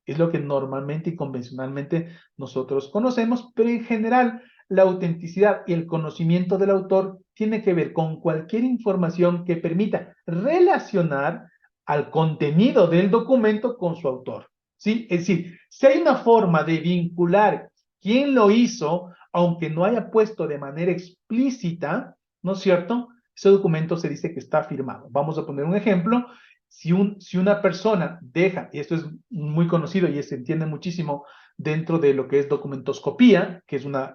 Es lo que normalmente y convencionalmente nosotros conocemos, pero en general la autenticidad y el conocimiento del autor tiene que ver con cualquier información que permita relacionar al contenido del documento con su autor. ¿Sí? Es decir, si hay una forma de vincular quién lo hizo, aunque no haya puesto de manera explícita, ¿no es cierto? Ese documento se dice que está firmado. Vamos a poner un ejemplo. Si una persona deja, y esto es muy conocido y se entiende muchísimo dentro de lo que es documentoscopía, que es una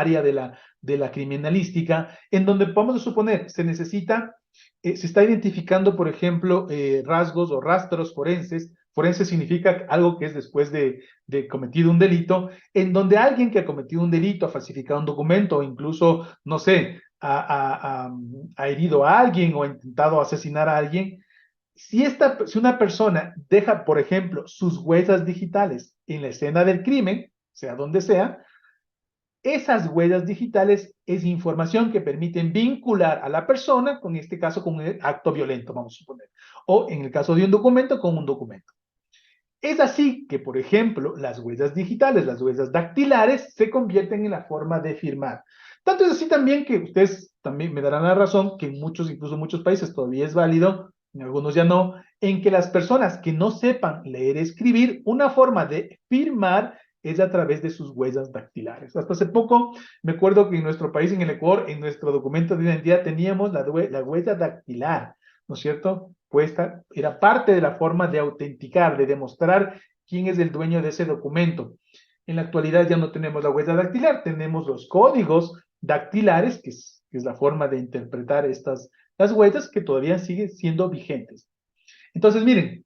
área de la criminalística, en donde vamos a suponer, se necesita, se está identificando, por ejemplo, rasgos o rastros forenses. Forense significa algo que es después de cometido un delito, en donde alguien que ha cometido un delito, ha falsificado un documento, o incluso, no sé, ha herido a alguien o ha intentado asesinar a alguien, si una persona deja, por ejemplo, sus huellas digitales en la escena del crimen, sea donde sea, esas huellas digitales es información que permiten vincular a la persona, con este caso con un acto violento, vamos a suponer, o en el caso de un documento, con un documento. Es así que, por ejemplo, las huellas digitales, las huellas dactilares, se convierten en la forma de firmar. Tanto es así también que ustedes también me darán la razón que en muchos, incluso en muchos países todavía es válido, en algunos ya no, en que las personas que no sepan leer y escribir, una forma de firmar es a través de sus huellas dactilares. Hasta hace poco me acuerdo que en nuestro país, en el Ecuador, en nuestro documento de identidad teníamos la huella dactilar, ¿no es cierto? Pues era parte de la forma de autenticar, de demostrar quién es el dueño de ese documento. En la actualidad ya no tenemos la huella dactilar, tenemos los códigos dactilares, que es la forma de interpretar las huellas que todavía siguen siendo vigentes. Entonces, miren,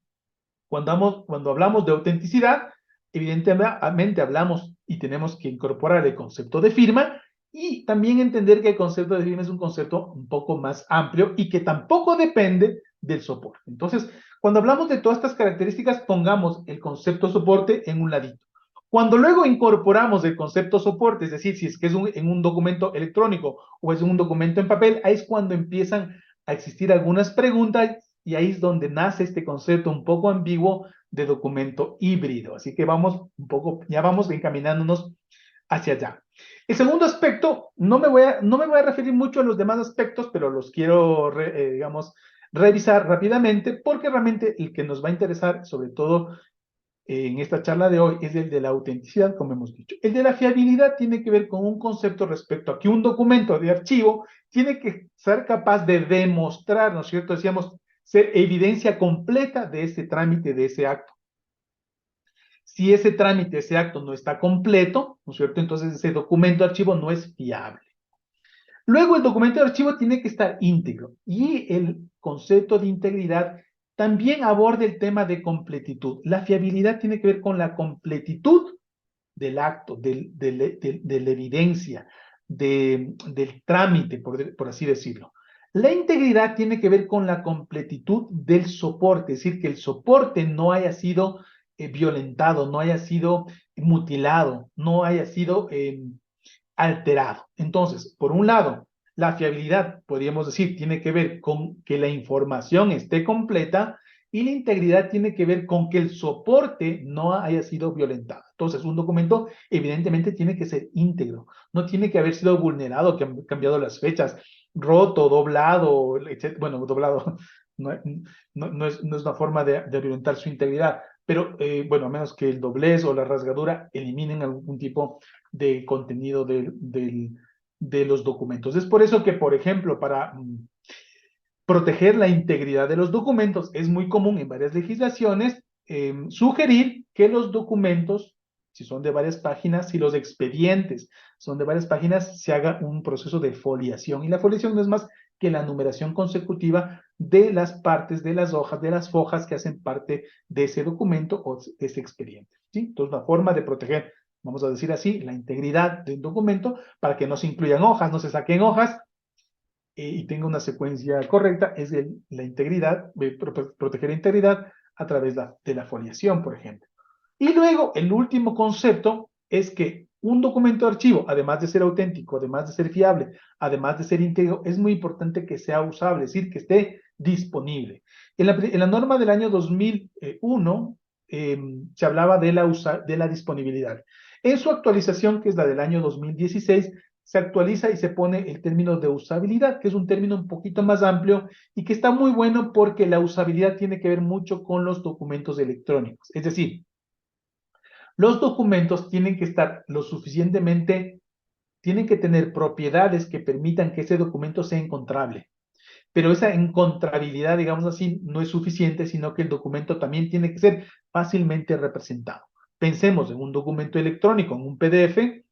cuando hablamos de autenticidad, evidentemente hablamos y tenemos que incorporar el concepto de firma y también entender que el concepto de firma es un concepto un poco más amplio y que tampoco depende del soporte. Entonces, cuando hablamos de todas estas características, pongamos el concepto soporte en un ladito. Cuando luego incorporamos el concepto soporte, es decir, si es que es en un documento electrónico o es un documento en papel, ahí es cuando empiezan a existir algunas preguntas y ahí es donde nace este concepto un poco ambiguo de documento híbrido. Así que vamos un poco, ya vamos encaminándonos hacia allá. El segundo aspecto, no me voy a referir mucho a los demás aspectos, pero los quiero, digamos, revisar rápidamente, porque realmente el que nos va a interesar, sobre todo en esta charla de hoy, es el de la autenticidad, como hemos dicho. El de la fiabilidad tiene que ver con un concepto respecto a que un documento de archivo tiene que ser capaz de demostrar, ¿no es cierto? Decíamos, ser evidencia completa de ese trámite, de ese acto. Si ese trámite, ese acto no está completo, ¿no es cierto? Entonces ese documento de archivo no es fiable. Luego el documento de archivo tiene que estar íntegro y el concepto de integridad también aborda el tema de completitud. La fiabilidad tiene que ver con la completitud del acto, de la evidencia, del trámite, por así decirlo. La integridad tiene que ver con la completitud del soporte, es decir, que el soporte no haya sido violentado, no haya sido mutilado, no haya sido alterado. Entonces, por un lado, la fiabilidad, podríamos decir, tiene que ver con que la información esté completa y la integridad tiene que ver con que el soporte no haya sido violentado. Entonces, un documento evidentemente tiene que ser íntegro, no tiene que haber sido vulnerado, que han cambiado las fechas, roto, doblado, etc. Bueno, doblado no es una forma de violentar su integridad, pero bueno, a menos que el doblez o la rasgadura eliminen algún tipo de contenido de los documentos. Es por eso que, por ejemplo, para proteger la integridad de los documentos, es muy común en varias legislaciones sugerir que los documentos, si son de varias páginas, si los expedientes son de varias páginas, se haga un proceso de foliación. Y la foliación no es más que la numeración consecutiva de las partes de las hojas, de las fojas que hacen parte de ese documento o de ese expediente. ¿Sí? Entonces, una forma de proteger, vamos a decir así, la integridad del documento para que no se incluyan hojas, no se saquen hojas, y tenga una secuencia correcta, es la integridad, proteger la integridad a través de la foliación, por ejemplo. Y luego, el último concepto es que un documento de archivo, además de ser auténtico, además de ser fiable, además de ser íntegro, es muy importante que sea usable, es decir, que esté disponible. En la norma del año 2001 se hablaba de la disponibilidad. En su actualización, que es la del año 2016, se actualiza y se pone el término de usabilidad, que es un término un poquito más amplio y que está muy bueno porque la usabilidad tiene que ver mucho con los documentos electrónicos. Es decir, los documentos tienen que estar lo suficientemente, tienen que tener propiedades que permitan que ese documento sea encontrable. Pero esa encontrabilidad, digamos así, no es suficiente, sino que el documento también tiene que ser fácilmente representado. Pensemos en un documento electrónico, en un PDF,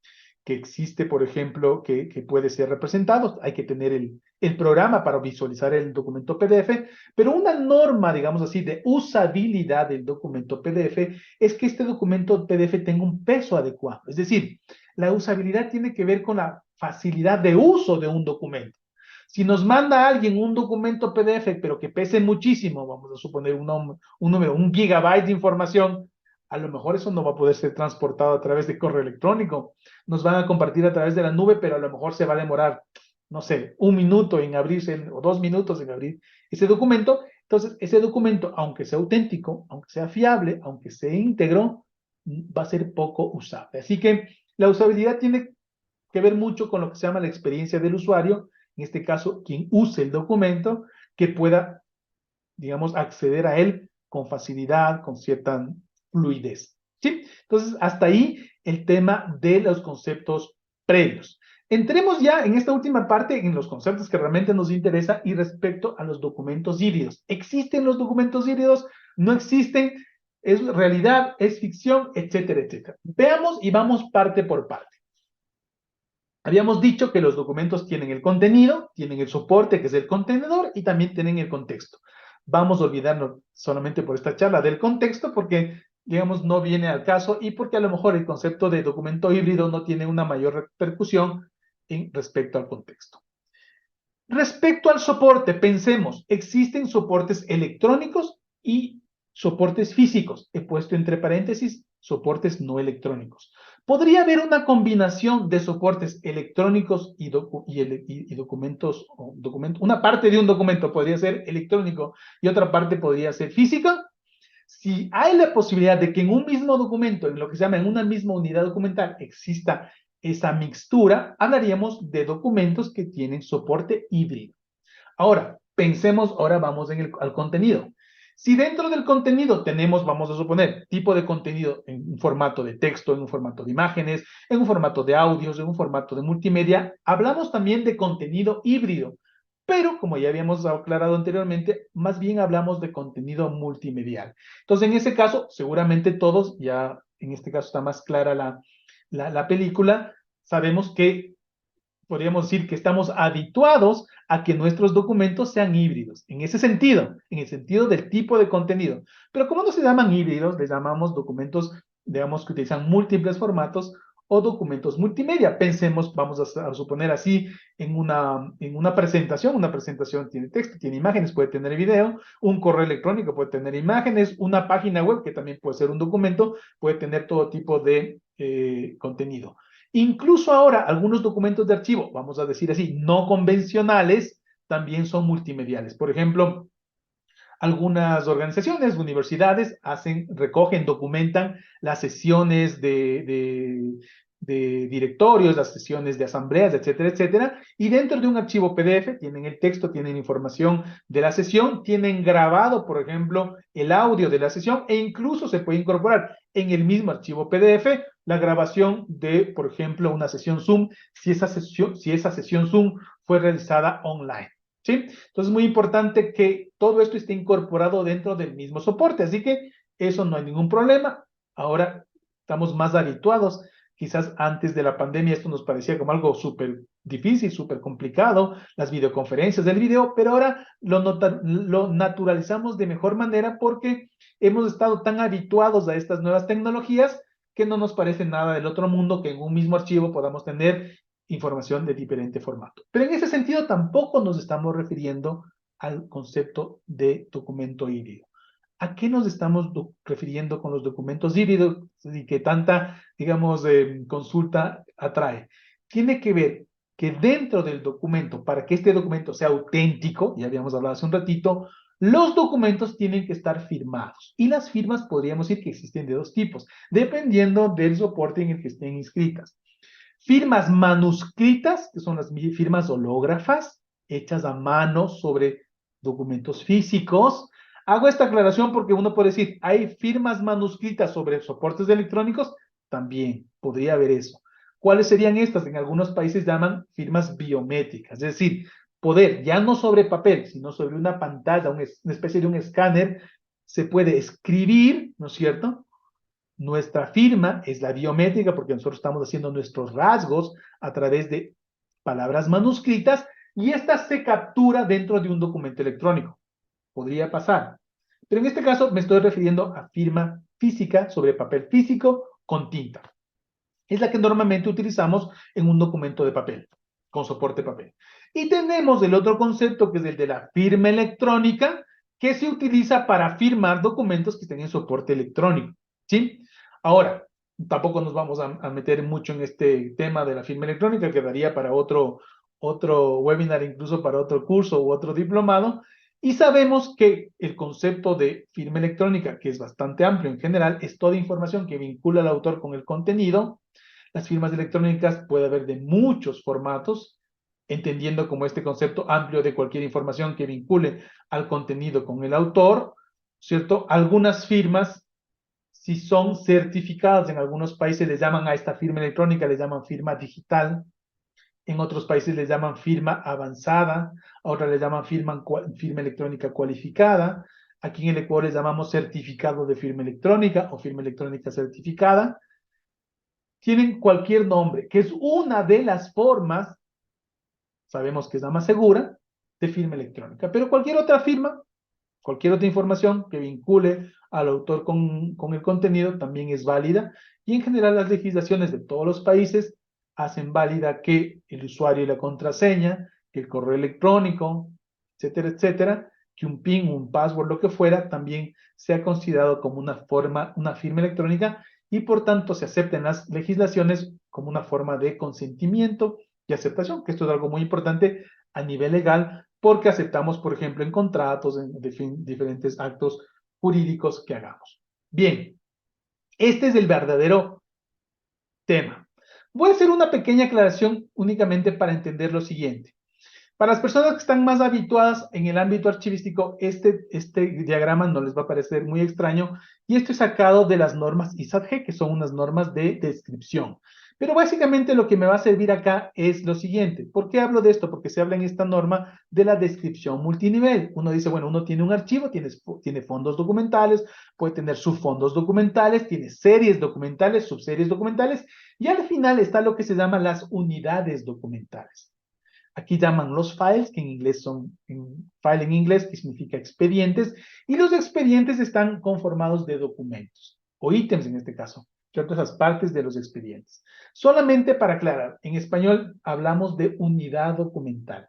que existe, por ejemplo, que puede ser representado. Hay que tener el programa para visualizar el documento PDF, pero una norma, digamos así, de usabilidad del documento PDF es que este documento PDF tenga un peso adecuado. Es decir, la usabilidad tiene que ver con la facilidad de uso de un documento. Si nos manda alguien un documento PDF, pero que pese muchísimo, vamos a suponer un número, 1 GB de información, a lo mejor eso no va a poder ser transportado a través de correo electrónico. Nos van a compartir a través de la nube, pero a lo mejor se va a demorar, no sé, 1 minuto en abrirse o 2 minutos en abrir ese documento. Entonces, ese documento, aunque sea auténtico, aunque sea fiable, aunque sea íntegro, va a ser poco usable. Así que la usabilidad tiene que ver mucho con lo que se llama la experiencia del usuario, en este caso, quien use el documento, que pueda, digamos, acceder a él con facilidad, con cierta fluidez. ¿Sí? Entonces, hasta ahí el tema de los conceptos previos. Entremos ya en esta última parte en los conceptos que realmente nos interesa y respecto a los documentos híbridos. ¿Existen los documentos híbridos? ¿No existen? ¿Es realidad? ¿Es ficción? Etcétera, etcétera. Veamos y vamos parte por parte. Habíamos dicho que los documentos tienen el contenido, tienen el soporte, que es el contenedor, y también tienen el contexto. Vamos a olvidarnos solamente por esta charla del contexto, porque, digamos, no viene al caso y porque a lo mejor el concepto de documento híbrido no tiene una mayor repercusión respecto al contexto. Respecto al soporte, pensemos, existen soportes electrónicos y soportes físicos. He puesto entre paréntesis soportes no electrónicos. Podría haber una combinación de soportes electrónicos y documentos, una parte de un documento podría ser electrónico y otra parte podría ser física. Si hay la posibilidad de que en un mismo documento, en lo que se llama en una misma unidad documental, exista esa mixtura, hablaríamos de documentos que tienen soporte híbrido. Ahora, pensemos, ahora vamos al contenido. Si dentro del contenido tenemos, vamos a suponer, tipo de contenido en un formato de texto, en un formato de imágenes, en un formato de audios, en un formato de multimedia, hablamos también de contenido híbrido. Pero, como ya habíamos aclarado anteriormente, más bien hablamos de contenido multimedial. Entonces, en ese caso, seguramente todos ya en este caso está más clara la película, sabemos que podríamos decir que estamos habituados a que nuestros documentos sean híbridos, en ese sentido, en el sentido del tipo de contenido. Pero como no se llaman híbridos, les llamamos documentos, digamos, que utilizan múltiples formatos o documentos multimedia. Pensemos, vamos a suponer así, en una presentación tiene texto, tiene imágenes, puede tener video, un correo electrónico puede tener imágenes, una página web, que también puede ser un documento, puede tener todo tipo de contenido. Incluso ahora, algunos documentos de archivo, vamos a decir así, no convencionales, también son multimediales. Por ejemplo, algunas organizaciones, universidades, recogen, documentan las sesiones de directorios, las sesiones de asambleas, etcétera, etcétera, y dentro de un archivo PDF tienen el texto, tienen información de la sesión, tienen grabado, por ejemplo, el audio de la sesión, e incluso se puede incorporar en el mismo archivo PDF la grabación de, por ejemplo, una sesión Zoom, si esa sesión Zoom fue realizada online. ¿Sí? Entonces es muy importante que todo esto esté incorporado dentro del mismo soporte, así que eso no hay ningún problema. Ahora estamos más habituados. Quizás antes de la pandemia esto nos parecía como algo súper difícil, súper complicado, las videoconferencias del video, pero ahora lo naturalizamos de mejor manera porque hemos estado tan habituados a estas nuevas tecnologías que no nos parece nada del otro mundo que en un mismo archivo podamos tener información de diferente formato. Pero en ese sentido tampoco nos estamos refiriendo al concepto de documento híbrido. ¿A qué nos estamos refiriendo con los documentos híbridos y que tanta, digamos, consulta atrae? Tiene que ver que dentro del documento, para que este documento sea auténtico, ya habíamos hablado hace un ratito, los documentos tienen que estar firmados. Y las firmas podríamos decir que existen de dos tipos, dependiendo del soporte en el que estén inscritas. Firmas manuscritas, que son las firmas hológrafas, hechas a mano sobre documentos físicos. Hago esta aclaración porque uno puede decir, ¿hay firmas manuscritas sobre soportes electrónicos? También podría haber eso. ¿Cuáles serían estas? En algunos países llaman firmas biométricas, es decir, poder, ya no sobre papel, sino sobre una pantalla, una especie de un escáner, se puede escribir, ¿no es cierto?, nuestra firma es la biométrica porque nosotros estamos haciendo nuestros rasgos a través de palabras manuscritas y esta se captura dentro de un documento electrónico. Podría pasar. Pero en este caso me estoy refiriendo a firma física sobre papel físico con tinta. Es la que normalmente utilizamos en un documento de papel, con soporte papel. Y tenemos el otro concepto que es el de la firma electrónica, que se utiliza para firmar documentos que estén en soporte electrónico. ¿Sí? Ahora, tampoco nos vamos a meter mucho en este tema de la firma electrónica, quedaría para otro webinar, incluso para otro curso u otro diplomado. Y sabemos que el concepto de firma electrónica, que es bastante amplio en general, es toda información que vincula al autor con el contenido. Las firmas electrónicas puede haber de muchos formatos, entendiendo como este concepto amplio de cualquier información que vincule al contenido con el autor, ¿cierto? Algunas firmas, si son certificadas, en algunos países les llaman a esta firma electrónica, les llaman firma digital, en otros países les llaman firma avanzada, a otras les llaman firma electrónica cualificada, aquí en el Ecuador les llamamos certificado de firma electrónica o firma electrónica certificada. Tienen cualquier nombre, que es una de las formas, sabemos que es la más segura, de firma electrónica. Pero cualquier otra firma, cualquier otra información que vincule al autor con el contenido también es válida. Y en general las legislaciones de todos los países hacen válida que el usuario y la contraseña, que el correo electrónico, etcétera, etcétera, que un PIN, un password, lo que fuera, también sea considerado como una firma electrónica y por tanto se acepten las legislaciones como una forma de consentimiento y aceptación, que esto es algo muy importante a nivel legal, porque aceptamos, por ejemplo, en contratos, en diferentes actos jurídicos que hagamos. Bien, este es el verdadero tema. Voy a hacer una pequeña aclaración únicamente para entender lo siguiente. Para las personas que están más habituadas en el ámbito archivístico, este diagrama no les va a parecer muy extraño, y esto es sacado de las normas ISAT-G, que son unas normas de descripción. Pero básicamente lo que me va a servir acá es lo siguiente. ¿Por qué hablo de esto? Porque se habla en esta norma de la descripción multinivel. Uno dice, bueno, uno tiene un archivo, tiene fondos documentales, puede tener subfondos documentales, tiene series documentales, subseries documentales, y al final está lo que se llama las unidades documentales. Aquí llaman los files, que en inglés son file en inglés, que significa expedientes, y los expedientes están conformados de documentos, o ítems en este caso, ¿cierto? Esas partes de los expedientes. Solamente para aclarar, en español hablamos de unidad documental.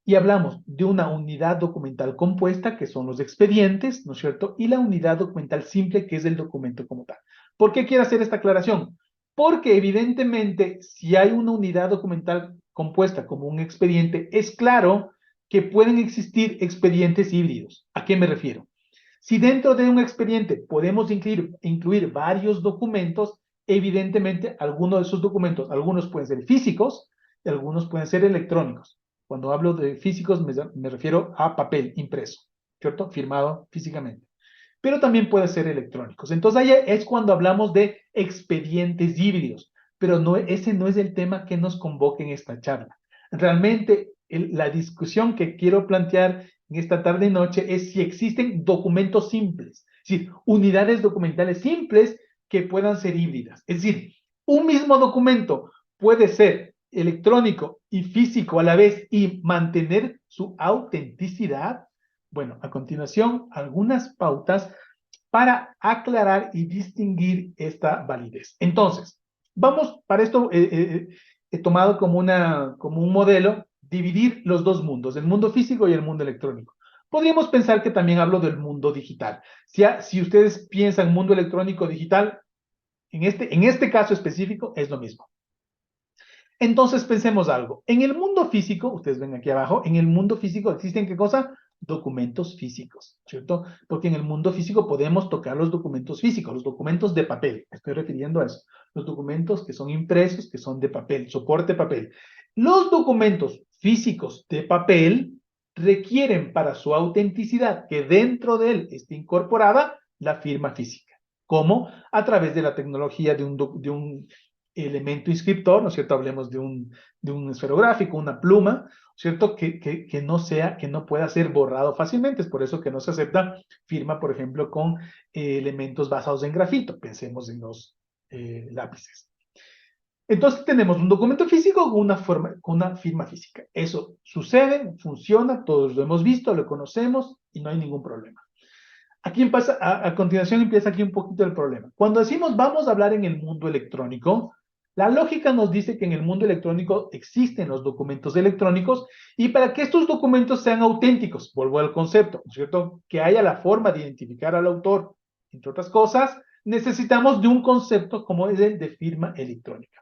Y hablamos de una unidad documental compuesta, que son los expedientes, ¿no es cierto? Y la unidad documental simple, que es el documento como tal. ¿Por qué quiero hacer esta aclaración? Porque evidentemente, si hay una unidad documental compuesta como un expediente, es claro que pueden existir expedientes híbridos. ¿A qué me refiero? Si dentro de un expediente podemos incluir varios documentos, evidentemente algunos de esos documentos, algunos pueden ser físicos y algunos pueden ser electrónicos. Cuando hablo de físicos me refiero a papel impreso, ¿cierto? Firmado físicamente. Pero también puede ser electrónicos. Entonces ahí es cuando hablamos de expedientes híbridos, pero no, ese no es el tema que nos convoca en esta charla. Realmente la discusión que quiero plantear en esta tarde y noche es si existen documentos simples, es decir, unidades documentales simples que puedan ser híbridas. Es decir, un mismo documento puede ser electrónico y físico a la vez y mantener su autenticidad. Bueno, a continuación, algunas pautas para aclarar y distinguir esta validez. Entonces, vamos, para esto he tomado como un modelo dividir los dos mundos, el mundo físico y el mundo electrónico. Podríamos pensar que también hablo del mundo digital. Si ustedes piensan mundo electrónico digital, en este caso específico es lo mismo. Entonces pensemos algo. En el mundo físico, ustedes ven aquí abajo, en el mundo físico existen ¿qué cosa? Documentos físicos, ¿cierto? Porque en el mundo físico podemos tocar los documentos físicos, los documentos de papel, me estoy refiriendo a eso. Los documentos que son impresos, que son de papel, soporte papel. Los documentos físicos de papel requieren para su autenticidad que dentro de él esté incorporada la firma física. ¿Cómo? A través de la tecnología de un elemento inscriptor, ¿no es cierto? Hablemos de un esferográfico, una pluma, ¿cierto? Que no pueda ser borrado fácilmente. Es por eso que no se acepta firma, por ejemplo, con elementos basados en grafito. Pensemos en los lápices. Entonces tenemos un documento físico con una firma física. Eso sucede, funciona, todos lo hemos visto, lo conocemos y no hay ningún problema. Aquí a continuación empieza aquí un poquito el problema. Cuando decimos vamos a hablar en el mundo electrónico, la lógica nos dice que en el mundo electrónico existen los documentos electrónicos y para que estos documentos sean auténticos, vuelvo al concepto, ¿no es cierto? Que haya la forma de identificar al autor, entre otras cosas, necesitamos de un concepto como es el de firma electrónica.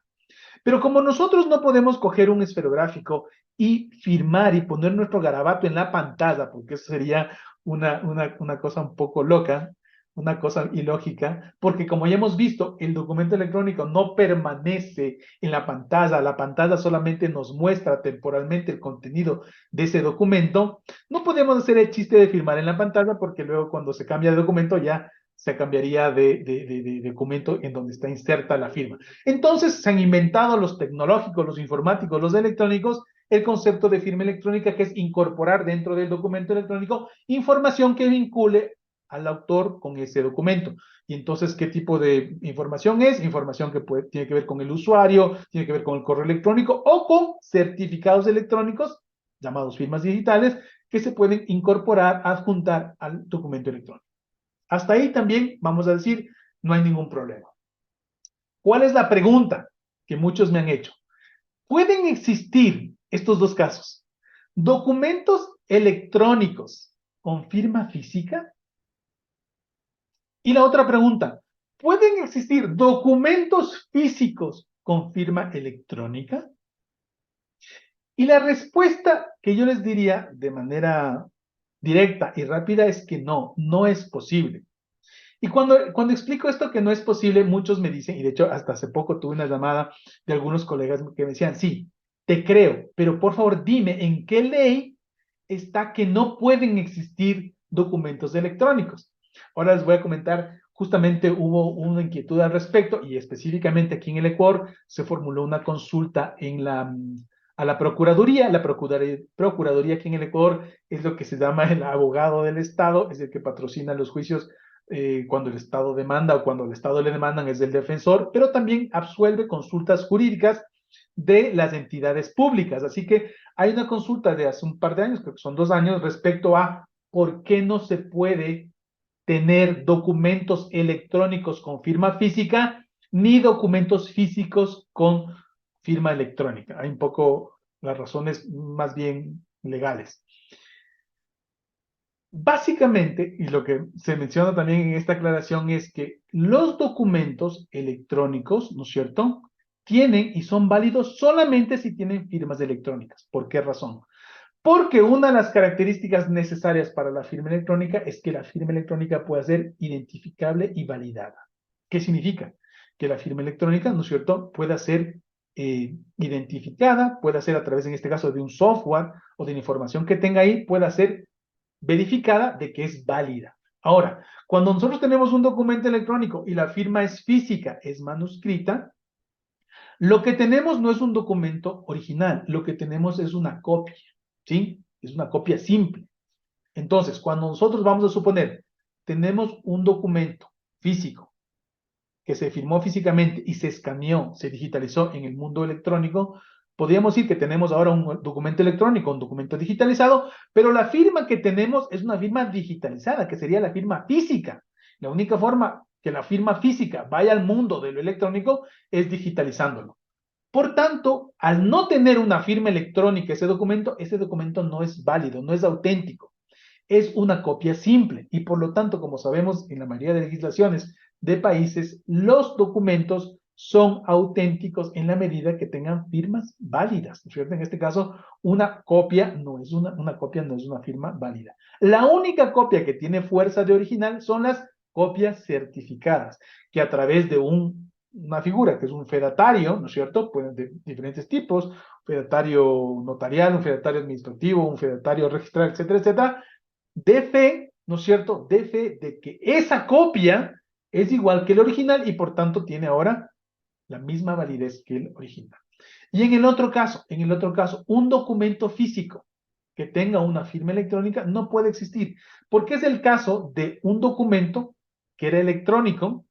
Pero como nosotros no podemos coger un esferográfico y firmar y poner nuestro garabato en la pantalla, porque eso sería una cosa un poco loca, una cosa ilógica, porque como ya hemos visto, el documento electrónico no permanece en la pantalla solamente nos muestra temporalmente el contenido de ese documento, no podemos hacer el chiste de firmar en la pantalla porque luego cuando se cambia de documento ya se cambiaría de documento en donde está inserta la firma. Entonces se han inventado los tecnológicos, los informáticos, los electrónicos, el concepto de firma electrónica, que es incorporar dentro del documento electrónico información que vincule al autor con ese documento. Y entonces, ¿qué tipo de información es? Información que tiene que ver con el usuario, tiene que ver con el correo electrónico o con certificados electrónicos, llamados firmas digitales, que se pueden incorporar, adjuntar al documento electrónico. Hasta ahí también, vamos a decir, no hay ningún problema. ¿Cuál es la pregunta que muchos me han hecho? ¿Pueden existir estos dos casos? ¿Documentos electrónicos con firma física? Y la otra pregunta, ¿pueden existir documentos físicos con firma electrónica? Y la respuesta que yo les diría de manera directa y rápida es que no, no es posible. Y cuando explico esto que no es posible, muchos me dicen, y de hecho hasta hace poco tuve una llamada de algunos colegas que me decían, sí, te creo, pero por favor dime en qué ley está que no pueden existir documentos electrónicos. Ahora les voy a comentar justamente hubo una inquietud al respecto y específicamente aquí en el Ecuador se formuló una consulta a la Procuraduría. La Procuraduría aquí en el Ecuador es lo que se llama el abogado del Estado, es el que patrocina los juicios cuando el Estado demanda o cuando el Estado le demandan es el defensor, pero también absuelve consultas jurídicas de las entidades públicas. Así que hay una consulta de hace un par de años, creo que son 2 años, respecto a por qué no se puede tener documentos electrónicos con firma física ni documentos físicos con firma electrónica. Hay un poco las razones más bien legales. Básicamente, y lo que se menciona también en esta aclaración es que los documentos electrónicos, ¿no es cierto?, tienen y son válidos solamente si tienen firmas electrónicas. ¿Por qué razón? Porque una de las características necesarias para la firma electrónica es que la firma electrónica pueda ser identificable y validada. ¿Qué significa? Que la firma electrónica, ¿no es cierto?, pueda ser identificada, pueda ser a través, en este caso, de un software o de la información que tenga ahí, pueda ser verificada de que es válida. Ahora, cuando nosotros tenemos un documento electrónico y la firma es física, es manuscrita, lo que tenemos no es un documento original, lo que tenemos es una copia, ¿sí? Es una copia simple. Entonces, cuando nosotros vamos a suponer, tenemos un documento físico que se firmó físicamente y se escaneó, se digitalizó en el mundo electrónico, podríamos decir que tenemos ahora un documento electrónico, un documento digitalizado, pero la firma que tenemos es una firma digitalizada, que sería la firma física. La única forma que la firma física vaya al mundo de lo electrónico es digitalizándolo. Por tanto, al no tener una firma electrónica ese documento no es válido, no es auténtico, es una copia simple y por lo tanto, como sabemos en la mayoría de legislaciones de países, los documentos son auténticos en la medida que tengan firmas válidas, ¿no es cierto? En este caso, una copia no es una copia, no es una firma válida. La única copia que tiene fuerza de original son las copias certificadas, que a través de una figura que es un fedatario, ¿no es cierto? Pueden de diferentes tipos, un fedatario notarial, un fedatario administrativo, un fedatario registral, etcétera, etcétera, de fe, ¿no es cierto? De fe de que esa copia es igual que el original y por tanto tiene ahora la misma validez que el original. Y en el otro caso, un documento físico que tenga una firma electrónica no puede existir, porque es el caso de un documento que era electrónico,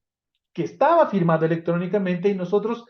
que estaba firmado electrónicamente y a nosotros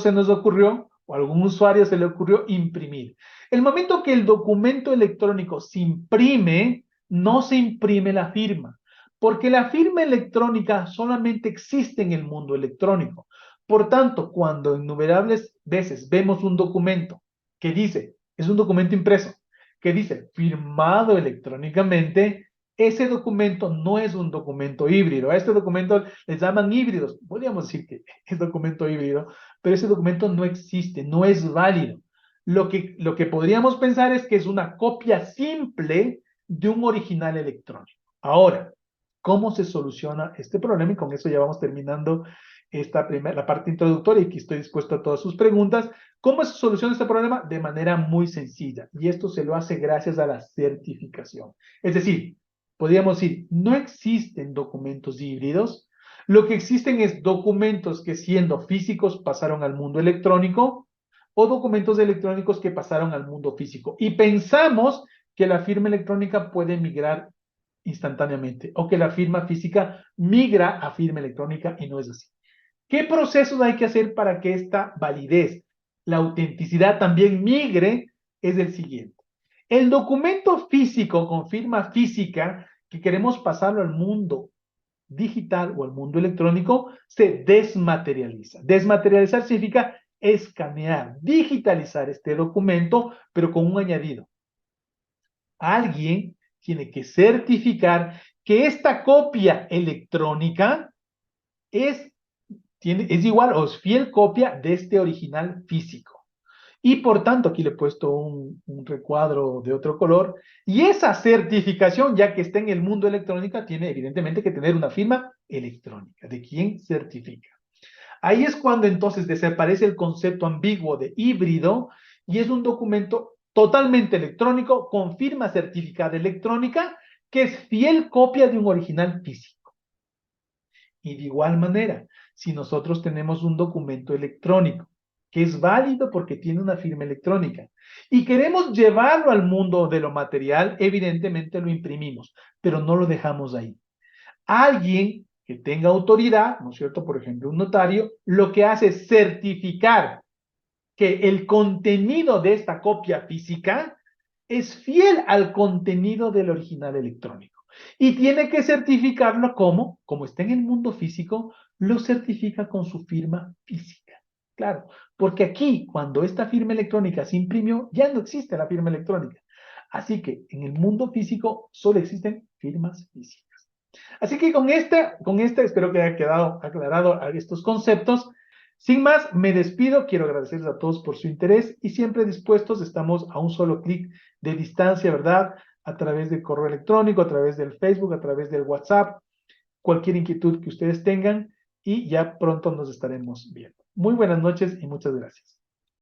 se nos ocurrió, o a algún usuario se le ocurrió imprimir. El momento que el documento electrónico se imprime, no se imprime la firma, porque la firma electrónica solamente existe en el mundo electrónico. Por tanto, cuando innumerables veces vemos un documento que dice, es un documento impreso, que dice firmado electrónicamente, ese documento no es un documento híbrido. A este documento les llaman híbridos. Podríamos decir que es documento híbrido, pero ese documento no existe, no es válido. Lo que podríamos pensar es que es una copia simple de un original electrónico. Ahora, ¿cómo se soluciona este problema? Y con eso ya vamos terminando la parte introductoria y que estoy dispuesto a todas sus preguntas. ¿Cómo se soluciona este problema? De manera muy sencilla. Y esto se lo hace gracias a la certificación. Es decir, podríamos decir, no existen documentos híbridos. Lo que existen es documentos que siendo físicos pasaron al mundo electrónico o documentos electrónicos que pasaron al mundo físico. Y pensamos que la firma electrónica puede migrar instantáneamente o que la firma física migra a firma electrónica y no es así. ¿Qué procesos hay que hacer para que esta validez, la autenticidad también migre? Es el siguiente. El documento físico con firma física que queremos pasarlo al mundo digital o al mundo electrónico se desmaterializa. Desmaterializar significa escanear, digitalizar este documento, pero con un añadido. Alguien tiene que certificar que esta copia electrónica es es igual o es fiel copia de este original físico. Y por tanto, aquí le he puesto un recuadro de otro color. Y esa certificación, ya que está en el mundo electrónico, tiene evidentemente que tener una firma electrónica de quien certifica. Ahí es cuando entonces desaparece el concepto ambiguo de híbrido y es un documento totalmente electrónico con firma certificada electrónica que es fiel copia de un original físico. Y de igual manera, si nosotros tenemos un documento electrónico que es válido porque tiene una firma electrónica y queremos llevarlo al mundo de lo material, evidentemente lo imprimimos, pero no lo dejamos ahí. Alguien que tenga autoridad, ¿no es cierto? Por ejemplo, un notario, lo que hace es certificar que el contenido de esta copia física es fiel al contenido del original electrónico. Y tiene que certificarlo como está en el mundo físico, lo certifica con su firma física. Claro, porque aquí, cuando esta firma electrónica se imprimió, ya no existe la firma electrónica. Así que en el mundo físico solo existen firmas físicas. Así que con esta espero que haya quedado aclarado estos conceptos. Sin más, me despido. Quiero agradecerles a todos por su interés y siempre dispuestos estamos a un solo clic de distancia, ¿verdad? A través del correo electrónico, a través del Facebook, a través del WhatsApp, cualquier inquietud que ustedes tengan y ya pronto nos estaremos viendo. Muy buenas noches y muchas gracias.